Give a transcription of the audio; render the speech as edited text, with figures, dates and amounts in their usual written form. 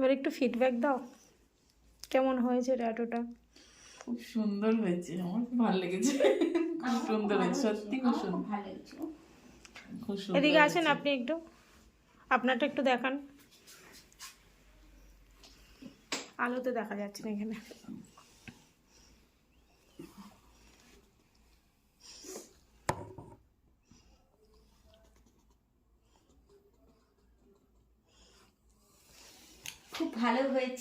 এবার একটু ফিডব্যাক দাও, কেমন হয়েছে ট্যাটুটা? খুব সুন্দর হয়েছে, আমার খুব ভালো লেগেছে। খুব সুন্দর হয়েছে, সত্যি খুব সুন্দর, ভালো লেগেছে। খুব সুন্দর এদিকে আসেন হয়েছে। আপনি একটু, আপনারটা একটু দেখান, আলোতে দেখা যাচ্ছে না এখানে। খুব ভালো হয়েছে।